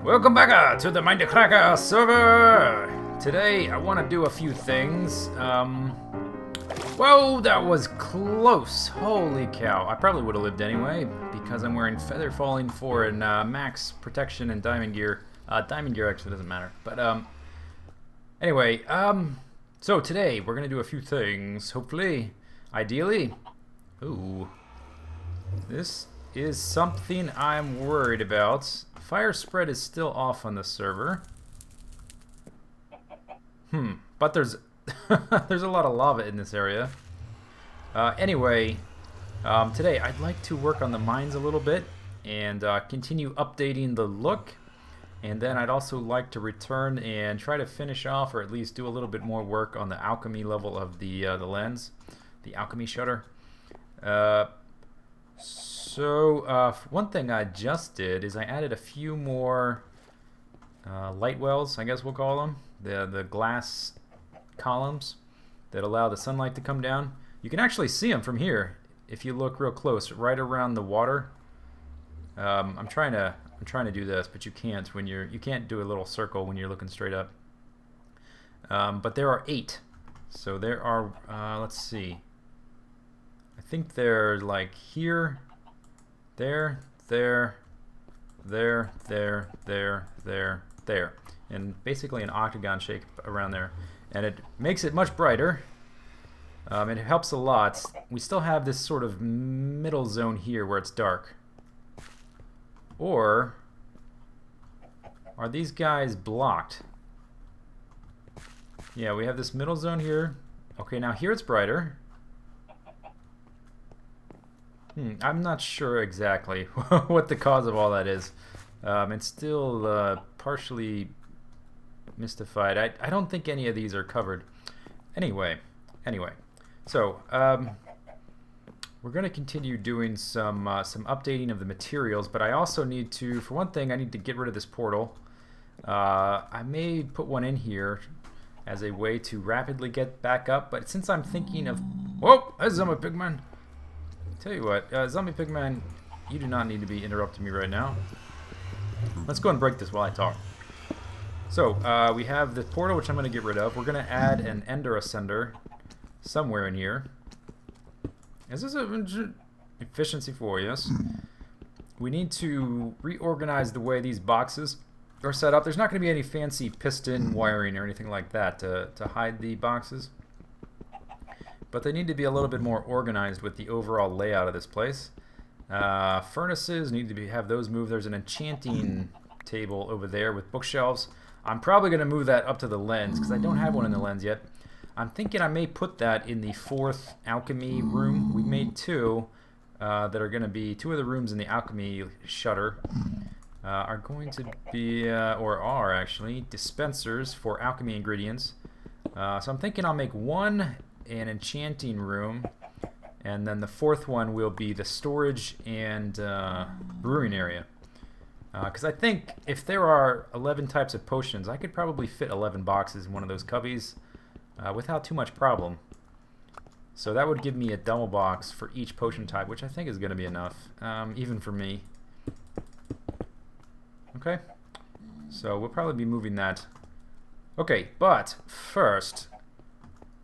Welcome back to the Mindcrack server! Today I want to do a few things. Whoa, that was close! Holy cow. I probably would have lived anyway because I'm wearing feather falling 4 and max protection and diamond gear. Diamond gear actually doesn't matter. But anyway, so today we're going to do a few things, hopefully. Ideally. Ooh. This is something I'm worried about. Fire spread is still off on the server. But there's there's a lot of lava in this area. Anyway, today I'd like to work on the mines a little bit and continue updating the look. And then I'd also like to return and try to finish off, or at least do a little bit more work on the alchemy level of the lens, the alchemy shutter. So one thing I just did is I added a few more light wells, I guess we'll call them, the glass columns that allow the sunlight to come down. You can actually see them from here if you look real close, right around the water. I'm trying to do this, but you can't when you can't do a little circle when you're looking straight up. But there are 8, so there are. Let's see. I think they're like here. There, and basically an octagon shape around there, and it makes it much brighter. It helps a lot. We still have this sort of middle zone here where it's dark. Or are these guys blocked? Yeah, we have this middle zone here. Okay, now here it's brighter. I'm not sure exactly what the cause of all that is. It's still partially mystified. I don't think any of these are covered. Anyway, so we're going to continue doing some updating of the materials, but I also need to, for one thing, I need to get rid of this portal. I may put one in here as a way to rapidly get back up, but since I'm thinking of... Whoa! That's Zombie Pigman! Tell you what, Zombie Pigman, you do not need to be interrupting me right now. Let's go and break this while I talk. So, we have the portal, which I'm going to get rid of. We're going to add an Ender Ascender somewhere in here. Is this a efficiency 4? Yes. We need to reorganize the way these boxes are set up. There's not going to be any fancy piston wiring or anything like that to hide the boxes. But they need to be a little bit more organized with the overall layout of this place. Furnaces need to have those moved. There's an enchanting table over there with bookshelves. I'm probably going to move that up to the lens because I don't have one in the lens yet. I'm thinking I may put that in the 4th alchemy room. We made 2 that are going to be 2 of the rooms in the alchemy shutter are going to be, or are actually, dispensers for alchemy ingredients. So I'm thinking I'll make one an enchanting room, and then the 4th one will be the storage and brewing area. Because I think if there are 11 types of potions, I could probably fit 11 boxes in one of those cubbies without too much problem. So that would give me a double box for each potion type, which I think is going to be enough, even for me. Okay, so we'll probably be moving that. Okay, but first...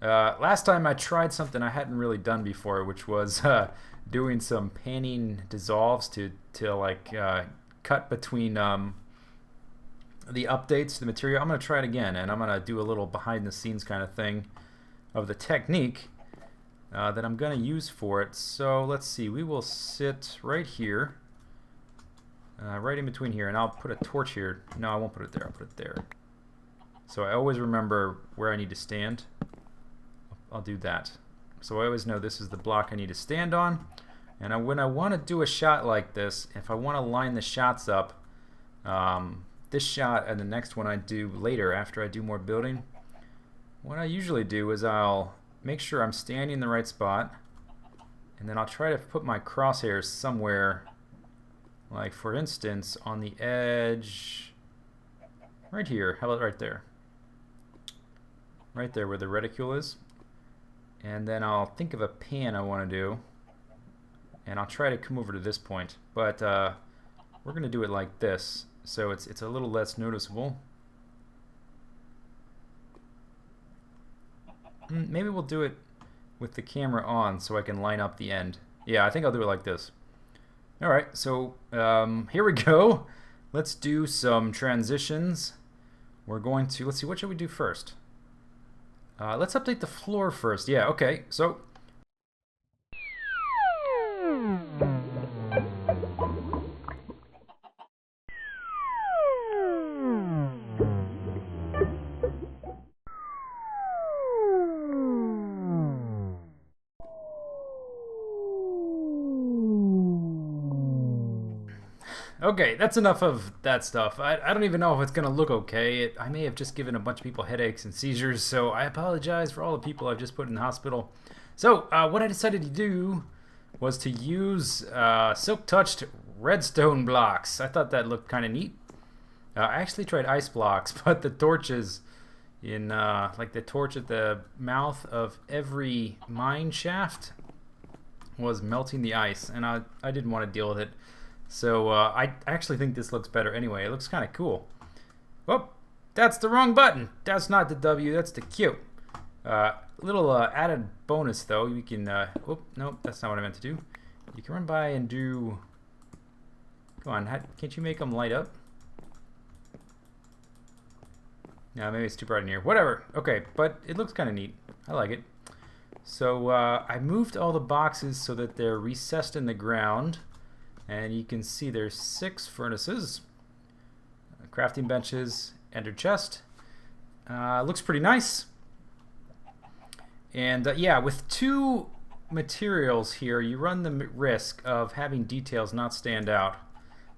last time I tried something I hadn't really done before, which was doing some panning dissolves to like cut between the updates to the material. I'm going to try it again, and I'm going to do a little behind the scenes kind of thing of the technique that I'm going to use for it. So let's see, we will sit right here, right in between here, and I'll put a torch here. No, I won't put it there, I'll put it there. So I always remember where I need to stand. I'll do that. So I always know this is the block I need to stand on. And when I want to do a shot like this, if I want to line the shots up, this shot and the next one I do later after I do more building, what I usually do is I'll make sure I'm standing in the right spot, and then I'll try to put my crosshairs somewhere, like for instance on the edge right here. How about right there? Right there where the reticule is. And then I'll think of a pan I want to do, and I'll try to come over to this point. But we're going to do it like this. so it's a little less noticeable. Maybe we'll do it with the camera on so I can line up the end. Yeah, I think I'll do it like this. Alright, so here we go. Let's do some transitions. We're going to, let's see, what should we do first? Let's update the floor first. Yeah, okay, so okay, that's enough of that stuff. I don't even know if it's going to look okay. I may have just given a bunch of people headaches and seizures, so I apologize for all the people I've just put in the hospital. So, what I decided to do was to use silk-touched redstone blocks. I thought that looked kind of neat. I actually tried ice blocks, but the torches in, like the torch at the mouth of every mine shaft was melting the ice, and I didn't want to deal with it. So I actually think this looks better anyway. It looks kind of cool. Oh, that's the wrong button. That's not the W, that's the Q. Little added bonus though. You can, oh, no, that's not what I meant to do. You can run by and do, come on, can't you make them light up? No, maybe it's too bright in here. Whatever. Okay, but it looks kind of neat. I like it. So I moved all the boxes so that they're recessed in the ground. And you can see there's 6 furnaces, crafting benches, ender chest. Looks pretty nice. And yeah, with 2 materials here, you run the risk of having details not stand out.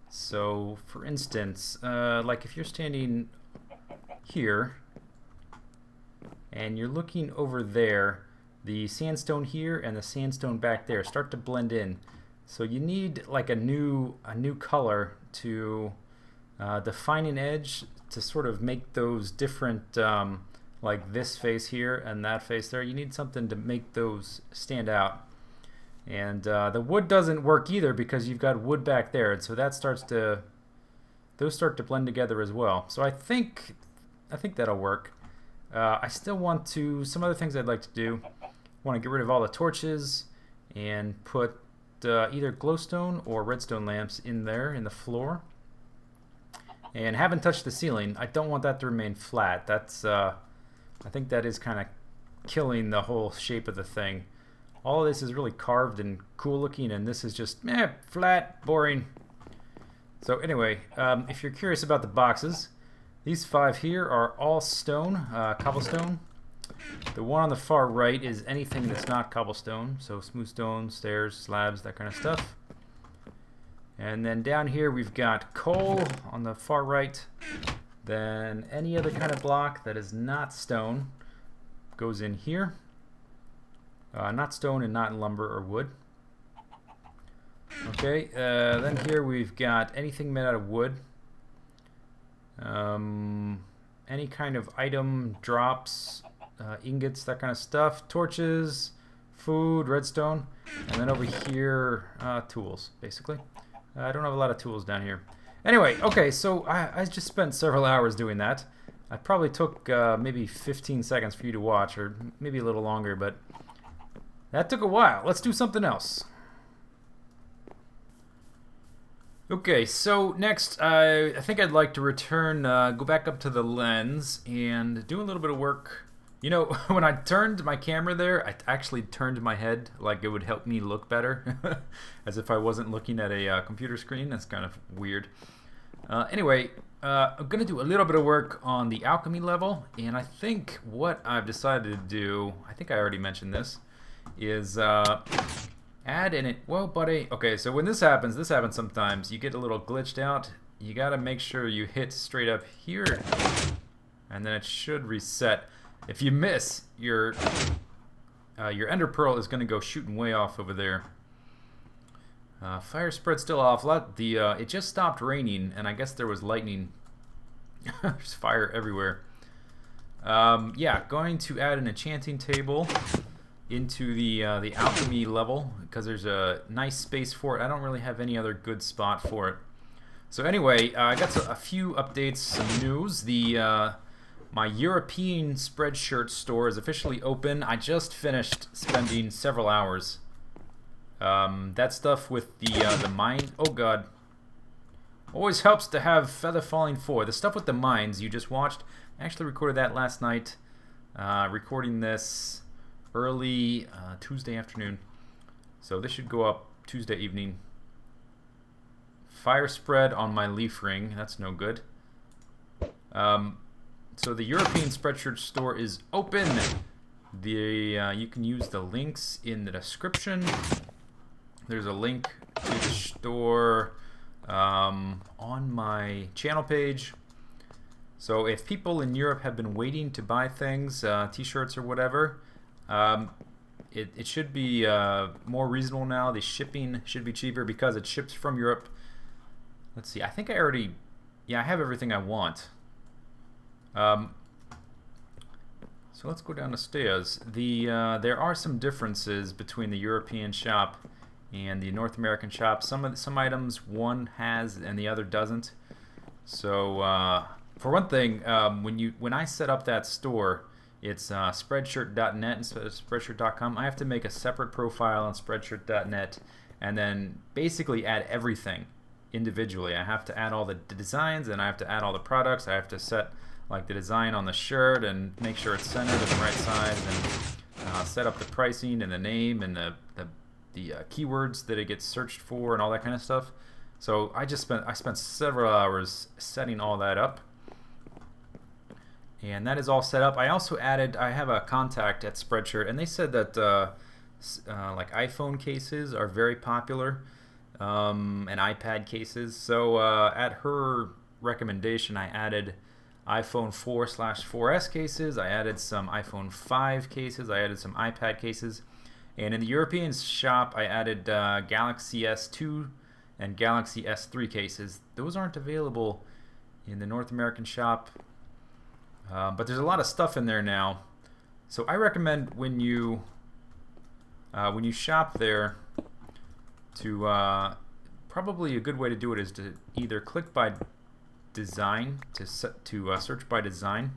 So, for instance, like if you're standing here and you're looking over there, the sandstone here and the sandstone back there start to blend in. So you need like a new color to define an edge to sort of make those different, like this face here and that face there. You need something to make those stand out. And the wood doesn't work either because you've got wood back there, and so that starts to, those start to blend together as well. So I think that'll work. I still want to, some other things I'd like to do. I want to get rid of all the torches and put either glowstone or redstone lamps in there in the floor, and haven't touched the ceiling. I don't want that to remain flat. That's I think that is kind of killing the whole shape of the thing. All of this is really carved and cool looking, and this is just flat, boring. So anyway, if you're curious about the boxes, these 5 here are all stone, cobblestone. The one on the far right is anything that's not cobblestone, so smooth stone, stairs, slabs, that kind of stuff. And then down here we've got coal on the far right. Then any other kind of block that is not stone goes in here. Not stone and not lumber or wood. Okay, then here we've got anything made out of wood. Any kind of item, drops, ingots, that kind of stuff, torches, food, redstone, and then over here, tools, basically. I don't have a lot of tools down here. Anyway, okay, so I just spent several hours doing that. I probably took maybe 15 seconds for you to watch, or maybe a little longer, but that took a while. Let's do something else. Okay, so next, I think I'd like to return, go back up to the lens and do a little bit of work. You know, when I turned my camera there, I actually turned my head like it would help me look better, as if I wasn't looking at a computer screen. That's kind of weird. Anyway, I'm going to do a little bit of work on the alchemy level, and I think what I've decided to do, I think I already mentioned this, is add in it. Whoa, buddy. Okay, so when this happens sometimes. You get a little glitched out. You got to make sure you hit straight up here, and then it should reset. If you miss, your ender pearl is going to go shooting way off over there. Fire spread still off. It just stopped raining, and I guess there was lightning. There's fire everywhere. Yeah, going to add an enchanting table into the alchemy level because there's a nice space for it. I don't really have any other good spot for it. So anyway, I got a few updates, some news. My European Spreadshirt store is officially open. I just finished spending several hours. That stuff with the mine. Oh god. Always helps to have Feather Falling 4. The stuff with the mines you just watched. I actually recorded that last night. Recording this early Tuesday afternoon. So this should go up Tuesday evening. Fire spread on my leaf ring. That's no good. So the European Spreadshirt store is open. You can use the links in the description. There's a link to the store on my channel page. So if people in Europe have been waiting to buy things, t-shirts or whatever, it should be more reasonable now. The shipping should be cheaper because it ships from Europe. Let's see, I think I already, yeah, I have everything I want. So let's go down the stairs. There are some differences between the European shop and the North American shop. Some items one has and the other doesn't. So for one thing, when I set up that store, it's spreadshirt.net instead of spreadshirt.com. I have to make a separate profile on spreadshirt.net and then basically add everything individually. I have to add all the designs and I have to add all the products. I have to set like the design on the shirt and make sure it's centered and the right size, and set up the pricing and the name and the keywords that it gets searched for and all that kind of stuff. So I spent several hours setting all that up, and that is all set up. I also added, I have a contact at Spreadshirt, and they said that like iPhone cases are very popular, and iPad cases. So at her recommendation, I added iPhone 4/4S cases, I added some iPhone 5 cases, I added some iPad cases, and in the European shop I added Galaxy S2 and Galaxy S3 cases. Those aren't available in the North American shop, but there's a lot of stuff in there now. So I recommend when you shop there to probably a good way to do it is to either click by design to search by design.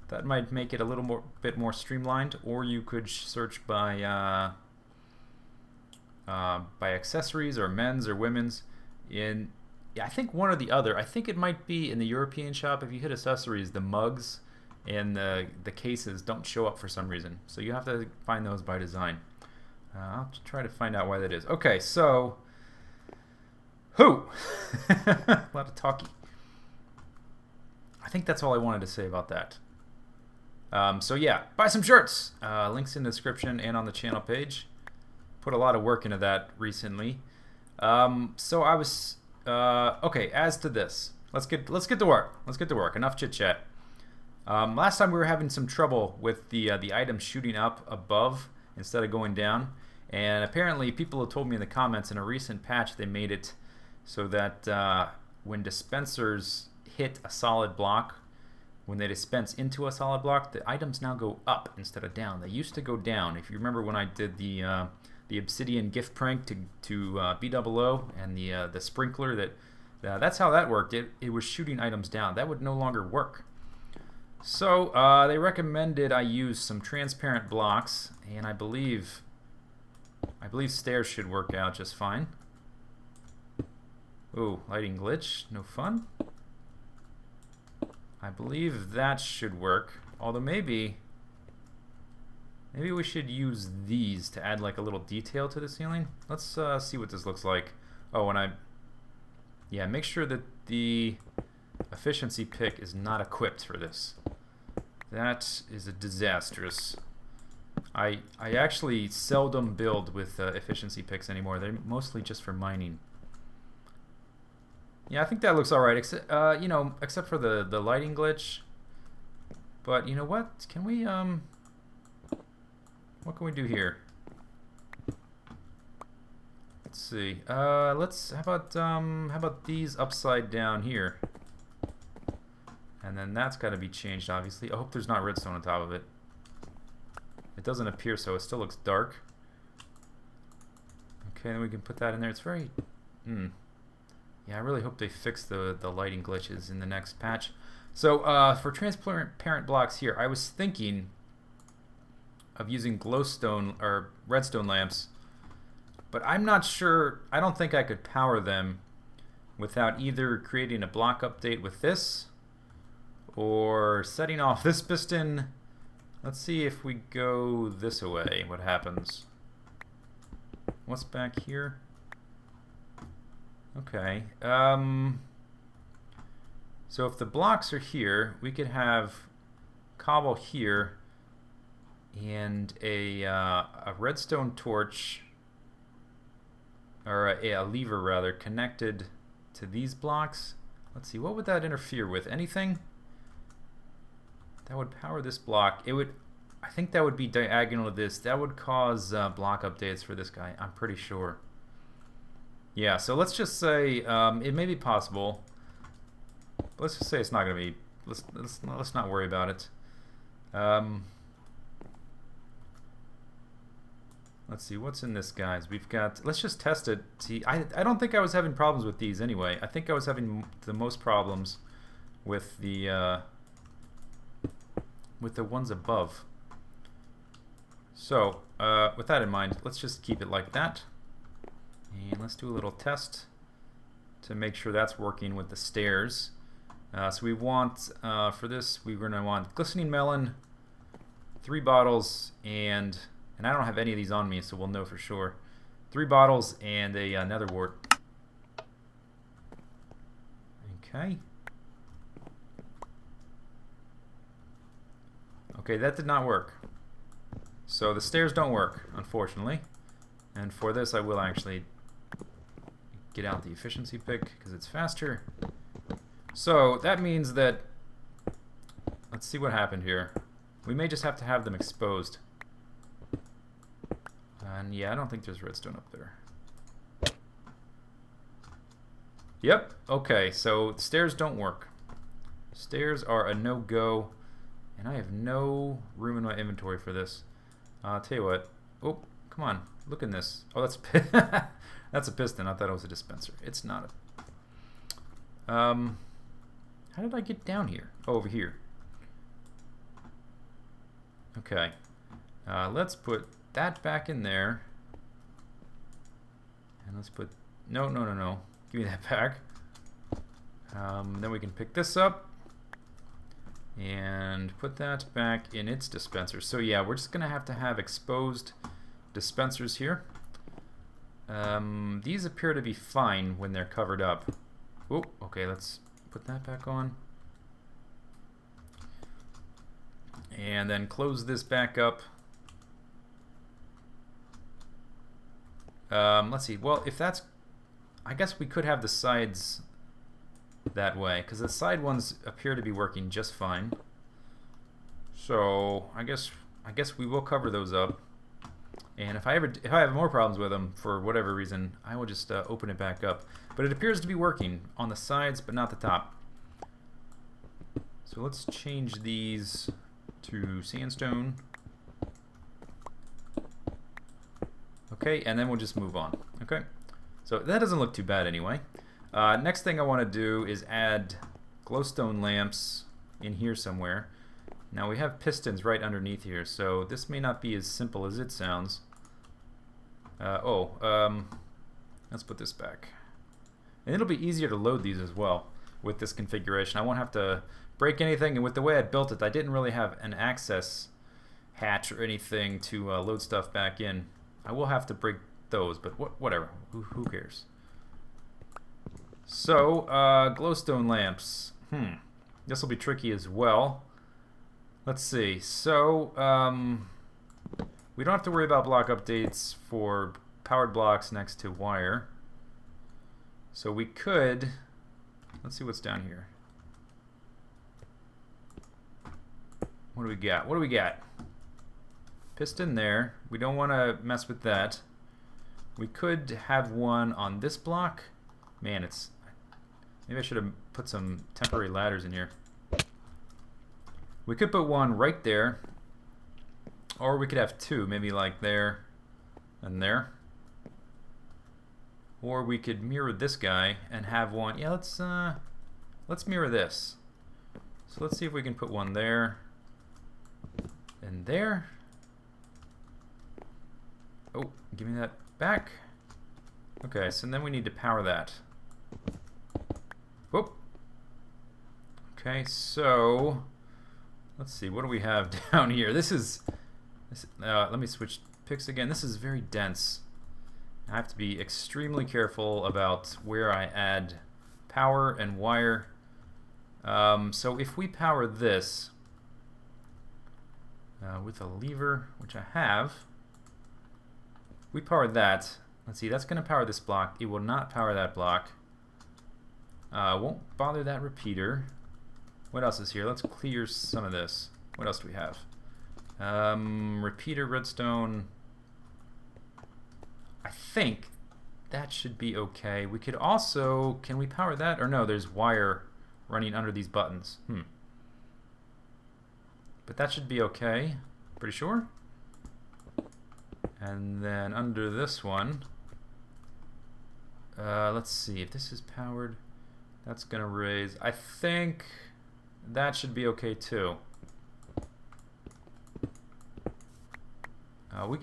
That might make it a little bit more streamlined, or you could search by accessories or men's or women's. I think one or the other. I think it might be in the European shop. If you hit accessories, the mugs and the cases don't show up for some reason, so you have to find those by design. I'll try to find out why that is. Okay, so a lot of talky. I think that's all I wanted to say about that. So yeah, buy some shirts. Links in the description and on the channel page. Put a lot of work into that recently. So I was okay. As to this, let's get to work. Let's get to work. Enough chit chat. Last time we were having some trouble with the items shooting up above instead of going down, and apparently people have told me in the comments in a recent patch they made it so that when dispensers hit a solid block, when they dispense into a solid block, the items now go up instead of down. They used to go down. If you remember when I did the obsidian gift prank to BOO and the sprinkler, that's how that worked. It was shooting items down. That would no longer work. So they recommended I use some transparent blocks, and I believe stairs should work out just fine. Ooh, lighting glitch, no fun. I believe that should work, although maybe we should use these to add like a little detail to the ceiling. Let's see what this looks like. Oh, and make sure that the efficiency pick is not equipped for this. That is a disastrous. I actually seldom build with efficiency picks anymore. They're mostly just for mining. Yeah, I think that looks alright, except for the lighting glitch. But you know what? Can we what can we do here? Let's see. How about these upside down here? And then that's got to be changed, obviously. I hope there's not redstone on top of it. It doesn't appear so. It still looks dark. Okay, then we can put that in there. It's very... Yeah, Yeah, I really hope they fix the lighting glitches in the next patch. So for transparent blocks here, I was thinking of using glowstone or redstone lamps, but I'm not sure. I don't think I could power them without either creating a block update with this or setting off this piston. Let's see if we go this way, what happens. What's back here? Okay. So if the blocks are here, we could have cobble here and a redstone torch, or a lever rather, connected to these blocks. Let's see, what would that interfere with? Anything? That would power this block. It would, I think that would be diagonal to this. That would cause block updates for this guy, I'm pretty sure. Yeah, so let's just say it may be possible. But let's just say it's not going to be. Let's not worry about it. Let's see what's in this, guys. We've got. Let's just test it. See, I don't think I was having problems with these anyway. I think I was having the most problems with the ones above. So with that in mind, let's just keep it like that. And let's do a little test to make sure that's working with the stairs. So we want, for this, we're going to want glistening melon, 3 bottles, and I don't have any of these on me, so we'll know for sure. 3 bottles and a nether wart. Okay. Okay, that did not work. So the stairs don't work, unfortunately. And for this, I will actually get out the efficiency pick because it's faster. So that means that, let's see what happened here. We may just have to have them exposed. And yeah, I don't think there's redstone up there. Yep, okay, so stairs don't work. Stairs are a no-go, and I have no room in my inventory for this. I'll tell you what. Oh, come on, look in this. Oh, that's that's a piston. I thought it was a dispenser. It's not a... how did I get down here? Oh, over here. Okay. Let's put that back in there. And let's put... No. Give me that back. Then we can pick this up. And put that back in its dispenser. So yeah, we're just going to have exposed dispensers here. These appear to be fine when they're covered up. Oh, okay, let's put that back on. And then close this back up. Let's see. Well, if that's... I guess we could have the sides that way, because the side ones appear to be working just fine. So I guess we will cover those up. And if I have more problems with them for whatever reason, I will just open it back up. But it appears to be working on the sides, but not the top. So let's change these to sandstone. Okay, and then we'll just move on. Okay, so that doesn't look too bad anyway. Next thing I want to do is add glowstone lamps in here somewhere. Now we have pistons right underneath here, so this may not be as simple as it sounds. Let's put this back. And it'll be easier to load these as well with this configuration. I won't have to break anything, and with the way I built it, I didn't really have an access hatch or anything to load stuff back in. I will have to break those, but whatever. Who cares? So, glowstone lamps. This will be tricky as well. Let's see. So, we don't have to worry about block updates for powered blocks next to wire. So we could... Let's see what's down here. What do we got? What do we got? Piston there. We don't want to mess with that. We could have one on this block. Man, it's... Maybe I should have put some temporary ladders in here. We could put one right there. Or we could have two, maybe like there and there. Or we could mirror this guy and have one. Yeah, let's mirror this. So let's see if we can put one there and there. Oh, give me that back. Okay, so then we need to power that. Whoop. Okay, so let's see, what do we have down here? Let me switch pics again. This is very dense. I have to be extremely careful about where I add power and wire. So if we power this with a lever, which I have, we power that. Let's see, that's going to power this block. It will not power that block. Won't bother that repeater. What else is here? Let's clear some of this. What else do we have? Repeater, redstone. I think that should be okay. We could also, can we power that? Or no, there's wire running under these buttons. But that should be okay. Pretty sure. And then under this one, let's see if this is powered. That's gonna raise. I think that should be okay too.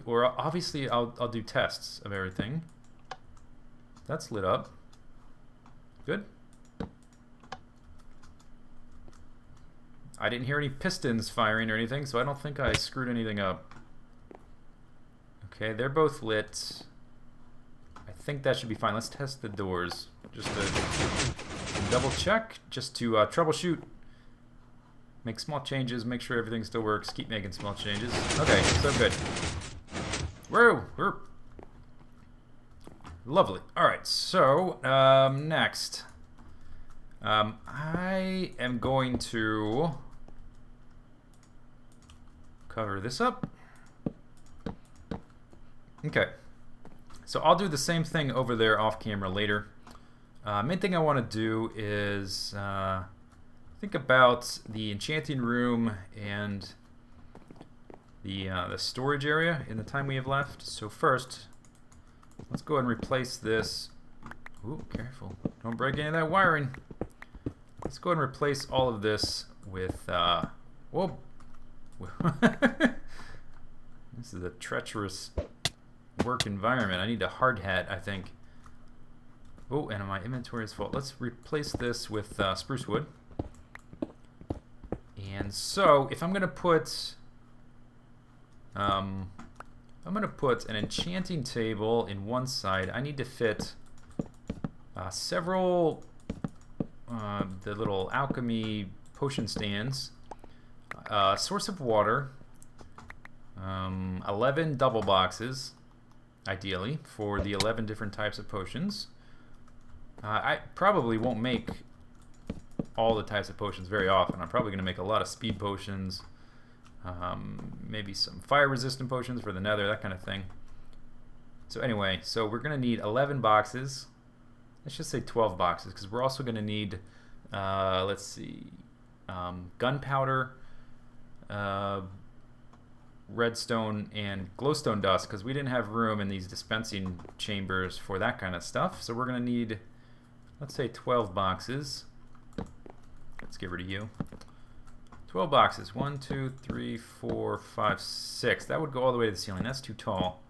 Or obviously I'll do tests of everything. That's lit up. Good. I didn't hear any pistons firing or anything, so I don't think I screwed anything up. Okay, they're both lit. I think that should be fine. Let's test the doors. Just to double check, just to troubleshoot. Make small changes, make sure everything still works, keep making small changes. Okay, so good. Whoa! Lovely. Alright, so next. I am going to cover this up. Okay. So I'll do the same thing over there off camera later. Main thing I want to do is think about the enchanting room and the storage area in the time we have left. So first, let's go ahead and replace this. Ooh, careful. Don't break any of that wiring. Let's go ahead and replace all of this with, whoa. This is a treacherous work environment. I need a hard hat, I think. Oh, and my inventory is full. Let's replace this with spruce wood. And so, if I'm gonna put, an enchanting table in one side, I need to fit several the little alchemy potion stands, source of water, 11 double boxes, ideally, for the 11 different types of potions. I probably won't make all the types of potions very often. I'm probably going to make a lot of speed potions, maybe some fire resistant potions for the nether, that kind of thing. So anyway, so we're going to need 11 boxes. Let's just say 12 boxes, because we're also going to need, let's see, gunpowder, redstone, and glowstone dust, because we didn't have room in these dispensing chambers for that kind of stuff. So we're going to need, let's say, 12 boxes. Let's get rid of you. 12 boxes. 1, 2, 3, 4, 5, 6. That would go all the way to the ceiling. That's too tall.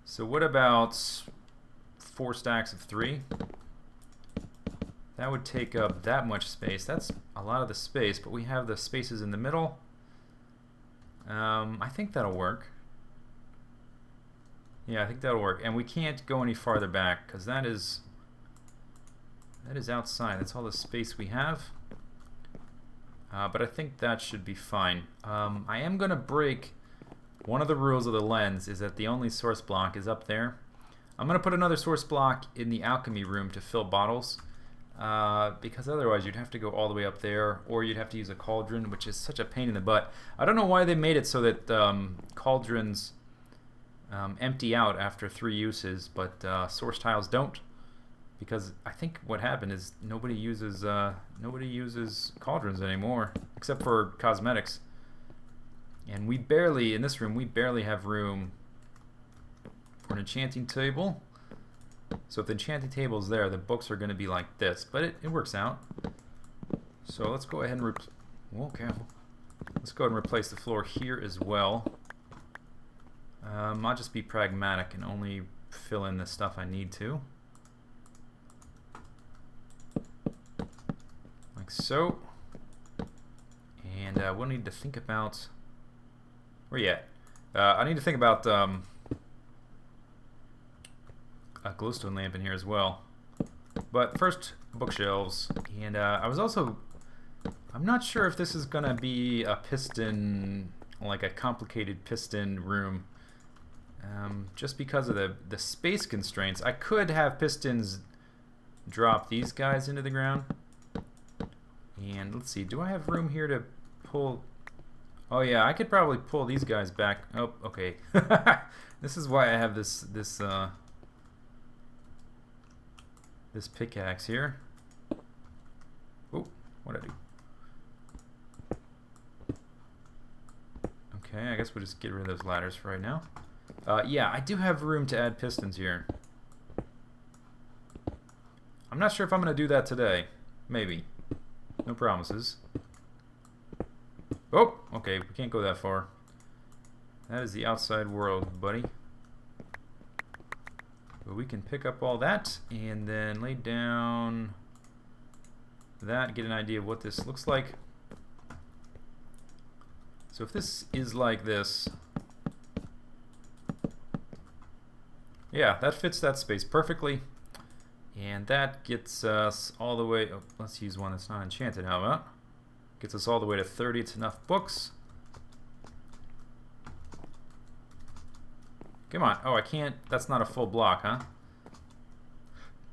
So what about 4 stacks of 3? That would take up that much space. That's a lot of the space, but we have the spaces in the middle. I think that'll work. Yeah, I think that'll work. And we can't go any farther back, because that is outside. That's all the space we have. But I think that should be fine. I am going to break one of the rules of the lens, is that the only source block is up there. I'm going to put another source block in the alchemy room to fill bottles, because otherwise you'd have to go all the way up there, or you'd have to use a cauldron, which is such a pain in the butt. I don't know why they made it so that cauldrons empty out after 3 uses, but source tiles don't. Because I think what happened is nobody uses cauldrons anymore, except for cosmetics. And we barely, in this room, we barely have room for an enchanting table. So if the enchanting table is there, the books are going to be like this, but it works out. So let's go ahead and okay. Let's go ahead and replace the floor here as well. I'll just be pragmatic and only fill in the stuff I need to. Like so. And we'll need to think about... Where you at? I need to think about a glowstone lamp in here as well. But first, bookshelves. And I was also... I'm not sure if this is going to be a piston, like a complicated piston room. Just because of the space constraints. I could have pistons drop these guys into the ground. And let's see, do I have room here to pull... Oh yeah, I could probably pull these guys back. Oh, okay. This is why I have this pickaxe here. Oh, what'd I do? Okay, I guess we'll just get rid of those ladders for right now. Yeah, I do have room to add pistons here. I'm not sure if I'm going to do that today. Maybe. No promises. Oh, okay, we can't go that far. That is the outside world, buddy. But we can pick up all that and then lay down that, get an idea of what this looks like. So if this is like this, yeah, that fits that space perfectly. And that gets us all the way, oh, let's use one that's not enchanted, how about? Gets us all the way to 30, it's enough books. Come on, oh I can't, that's not a full block, huh?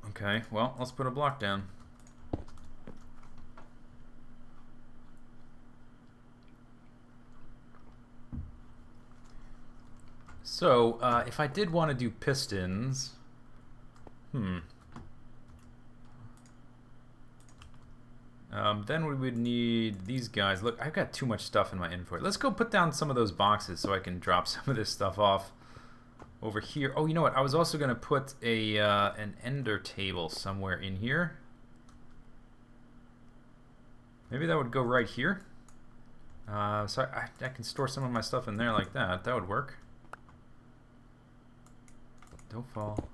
Okay, well, let's put a block down. So, if I did want to do pistons, then we would need these guys. Look, I've got too much stuff in my inventory. Let's go put down some of those boxes so I can drop some of this stuff off over here. Oh, you know what? I was also going to put a an ender table somewhere in here. Maybe that would go right here. So I can store some of my stuff in there like that. That would work. Don't fall.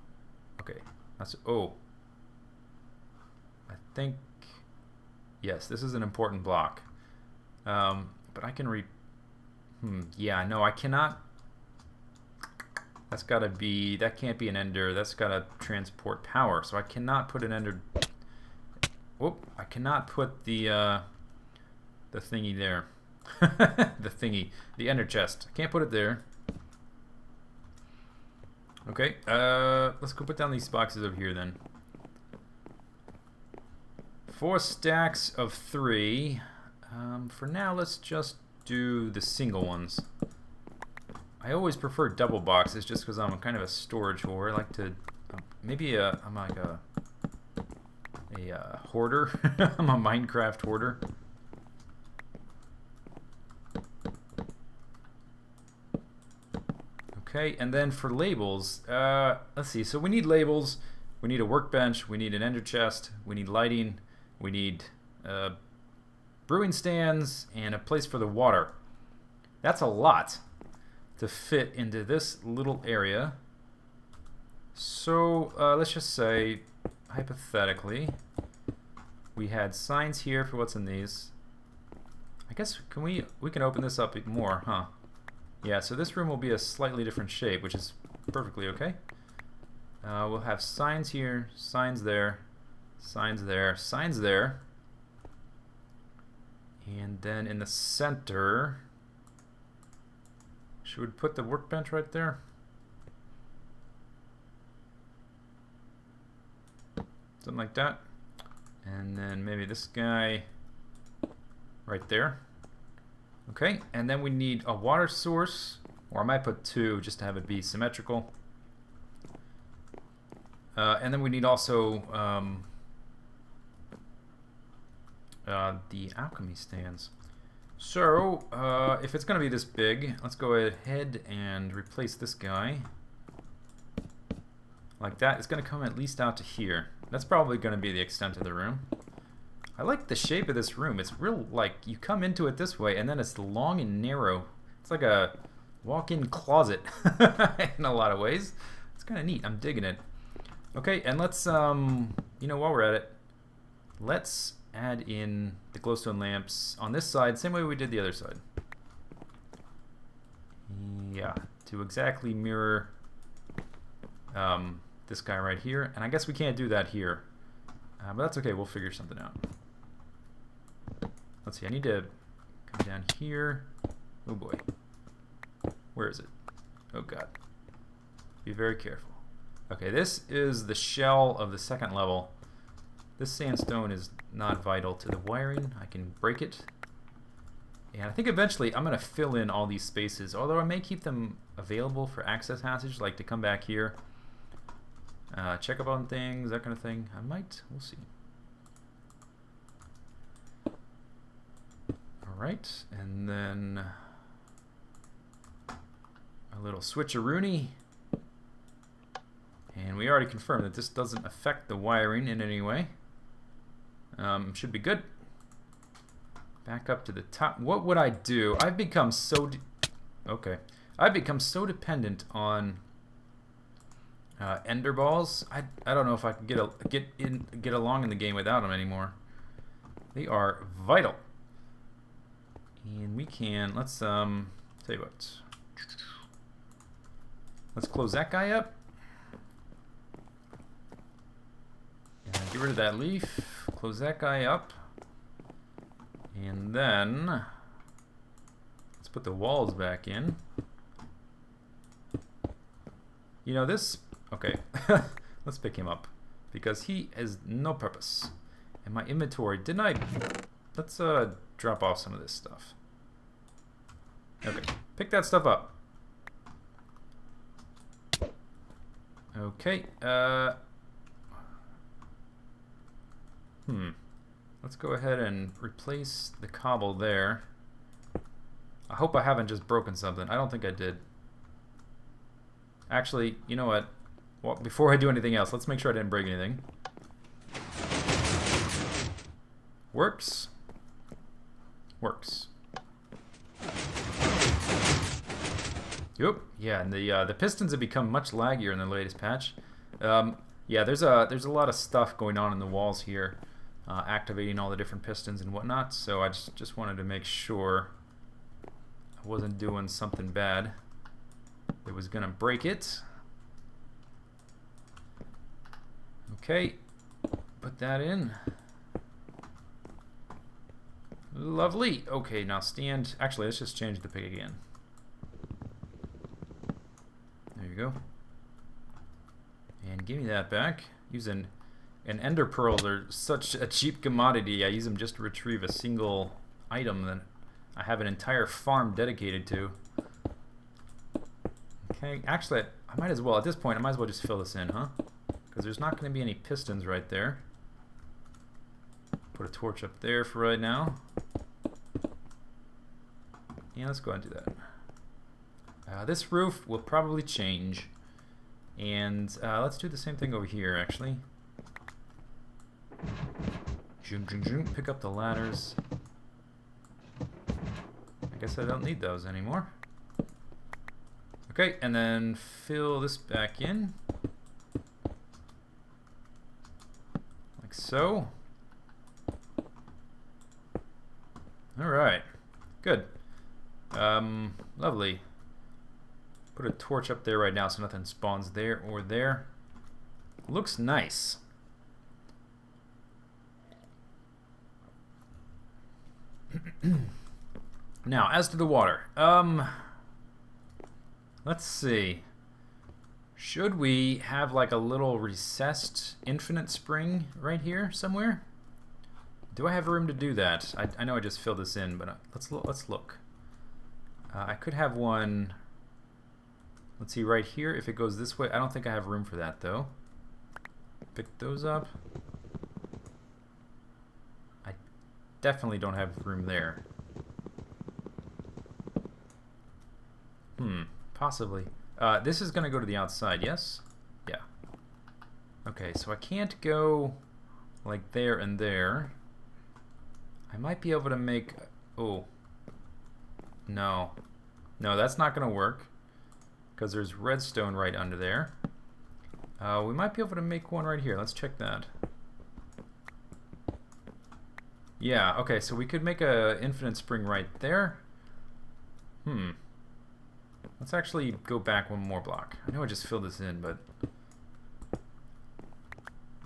Okay. That's, oh. I think... Yes, this is an important block. But I can yeah, no, I cannot... That's gotta be... That can't be an ender. That's gotta transport power. So I cannot put an ender... Whoop. I cannot put the thingy there. The thingy. The ender chest. I can't put it there. Okay, let's go put down these boxes over here then. 4 stacks of 3. For now, let's just do the single ones. I always prefer double boxes just because I'm kind of a storage whore. I like to, maybe I'm like a hoarder. I'm a Minecraft hoarder. Okay, and then for labels, let's see. So we need labels, we need a workbench, we need an ender chest, we need lighting, we need brewing stands, and a place for the water. That's a lot to fit into this little area. So let's just say, hypothetically, we had signs here for what's in these. I guess we can open this up more, huh? Yeah, so this room will be a slightly different shape, which is perfectly okay. We'll have signs here, signs there, signs there, signs there. And then in the center, should we put the workbench right there? Something like that. And then maybe this guy right there. Okay, and then we need a water source, or I might put 2 just to have it be symmetrical. And then we need also the alchemy stands. So, if it's going to be this big, let's go ahead and replace this guy. like that. It's going to come at least out to here. That's probably going to be the extent of the room. I like the shape of this room. It's real, like, you come into it this way, and then it's long and narrow. It's like a walk-in closet in a lot of ways. It's kind of neat. I'm digging it. Okay, and let's, you know, while we're at it, let's add in the glowstone lamps on this side, same way we did the other side. Yeah, to exactly mirror this guy right here. And I guess we can't do that here. But that's okay, we'll figure something out. Let's see, I need to come down here. Oh boy. Where is it? Oh god. Be very careful. Okay, this is the shell of the second level. This sandstone is not vital to the wiring. I can break it. And I think eventually I'm going to fill in all these spaces, although I may keep them available for access passage, like to come back here, check up on things, that kind of thing. I might. We'll see. Alright, and then a little switcheroony. And we already confirmed that this doesn't affect the wiring in any way. Should be good. Back up to the top. What would I do? I've become so I've become so dependent on ender balls. I don't know if I can get along in the game without them anymore. They are vital. And we can tell you what. Let's close that guy up. And get rid of that leaf. Close that guy up. And then let's put the walls back in. You know this? Okay. Let's pick him up because he has no purpose. And my inventory, didn't I? Let's drop off some of this stuff. Okay. Pick that stuff up. Okay. Let's go ahead and replace the cobble there. I hope I haven't just broken something. I don't think I did. Actually, you know what? Well, before I do anything else, let's make sure I didn't break anything. Works. Works. Yep. Yeah, and the pistons have become much laggier in the latest patch. Yeah, there's a lot of stuff going on in the walls here. Activating all the different pistons and whatnot, so I just wanted to make sure I wasn't doing something bad that was gonna break it. Okay, put that in. Lovely. Okay, now stand. Actually, let's just change the pick again. There you go. And give me that back. Using and ender pearls are such a cheap commodity. I use them just to retrieve a single item that I have an entire farm dedicated to. Okay, actually, I might as well, at this point, I might as well just fill this in, huh? Because there's not going to be any pistons right there. Put a torch up there for right now. Yeah, let's go ahead and do that. This roof will probably change. And let's do the same thing over here, actually. Pick up the ladders. I guess I don't need those anymore. Okay, and then fill this back in. Like so. Alright. Good. Lovely. Put a torch up there right now so nothing spawns there or there. Looks nice. Now, as to the water, let's see. Should we have like a little recessed infinite spring right here somewhere? Do I have room to do that? I know I just filled this in, but let's look. I could have one. Let's see right here. If it goes this way, I don't think I have room for that though. Pick those up. I definitely don't have room there. Possibly. This is going to go to the outside, yes? Yeah. Okay, so I can't go like there and there. I might be able to make... Oh. No. No, that's not going to work. Because there's redstone right under there. We might be able to make one right here. Let's check that. Yeah, okay, so we could make a infinite spring right there. Let's actually go back one more block. I know I just filled this in, but...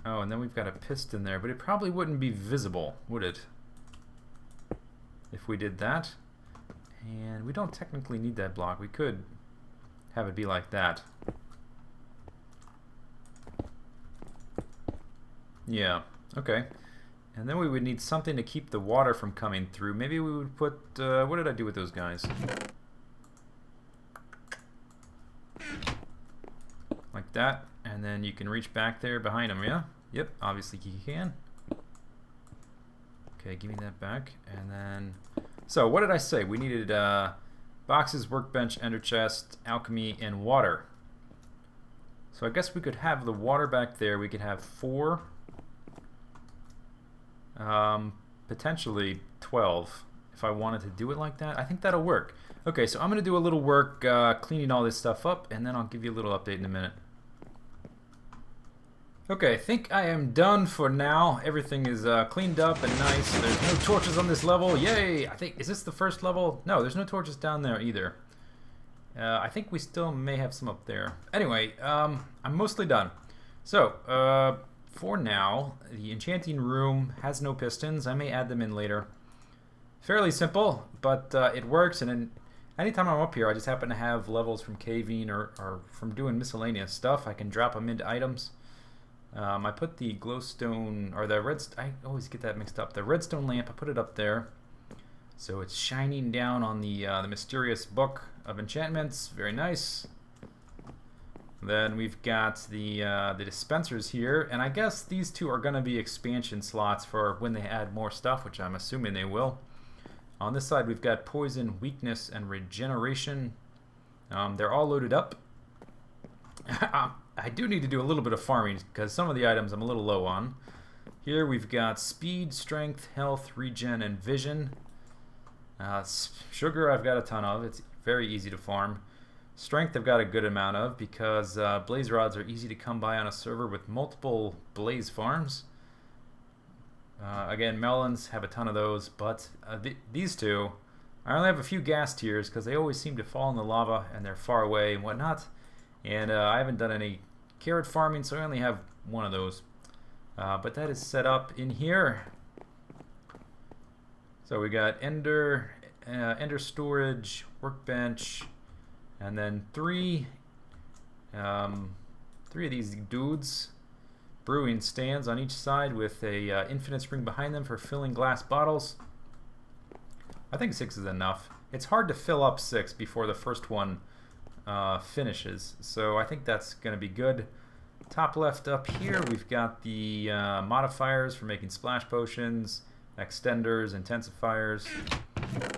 Oh, and then we've got a piston there, but it probably wouldn't be visible, would it? If we did that. And we don't technically need that block. We could have it be like that. Yeah, okay. And then we would need something to keep the water from coming through. Maybe we would put... what did I do with those guys? Like that. And then you can reach back there behind them, yeah? Yep, obviously you can. Okay, give me that back. And then... So, what did I say? We needed boxes, workbench, ender chest, alchemy, and water. So I guess we could have the water back there. We could have 4... potentially 12 if I wanted to do it like that. I think that'll work. Okay, so I'm going to do a little work cleaning all this stuff up, and then I'll give you a little update in a minute. Okay, I think I am done for now. Everything is cleaned up and nice. There's no torches on this level. Yay! I think, is this the first level? No, there's no torches down there either. I think we still may have some up there. Anyway, I'm mostly done. So, for now, the enchanting room has no pistons. I may add them in later. Fairly simple, but it works, and then anytime I'm up here, I just happen to have levels from caving or from doing miscellaneous stuff. I can drop them into items. I put the glowstone, or the redstone, I always get that mixed up. The redstone lamp, I put it up there. So it's shining down on the mysterious book of enchantments. Very nice. Then we've got the dispensers here, and I guess these two are going to be expansion slots for when they add more stuff, which I'm assuming they will. On this side, we've got poison, weakness, and regeneration. They're all loaded up. I do need to do a little bit of farming because some of the items I'm a little low on. Here we've got speed, strength, health, regen, and vision. Sugar I've got a ton of. It's very easy to farm. Strength I've got a good amount of because blaze rods are easy to come by on a server with multiple blaze farms. Again, melons have a ton of those, but these two, I only have a few gas tiers because they always seem to fall in the lava and they're far away and whatnot. And I haven't done any carrot farming, so I only have one of those. But that is set up in here. So we got ender storage, workbench, and then three of these dudes, brewing stands on each side with a infinite spring behind them for filling glass bottles. I think 6 is enough. It's hard to fill up 6 before the first one finishes, so I think that's going to be good. Top left up here, we've got the modifiers for making splash potions, extenders, intensifiers,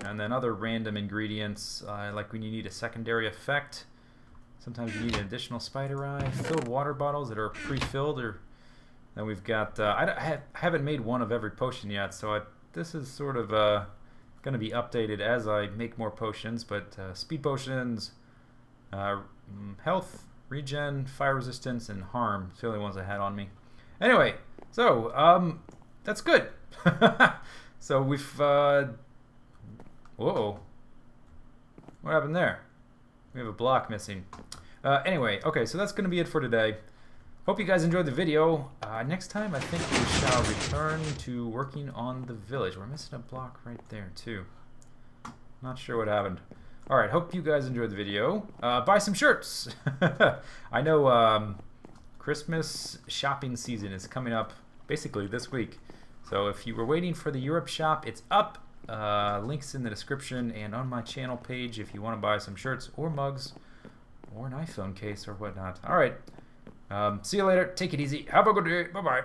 and then other random ingredients, like when you need a secondary effect. Sometimes you need an additional spider eye, filled water bottles that are pre-filled, or then we've got, I haven't made one of every potion yet, so this is sort of going to be updated as I make more potions, but speed potions, health, regen, fire resistance, and harm. It's the only ones I had on me. Anyway, so that's good. So we've whoa, what happened there? We have a block missing. Anyway, okay, so that's going to be it for today. Hope you guys enjoyed the video. Next time, I think we shall return to working on the village. We're missing a block right there too. Not sure what happened. Alright, hope you guys enjoyed the video. Buy some shirts! I know Christmas shopping season is coming up basically this week. So if you were waiting for the Europe shop, it's up. Links in the description and on my channel page if you want to buy some shirts or mugs or an iPhone case or whatnot. Alright, see you later. Take it easy. Have a good day. Bye-bye.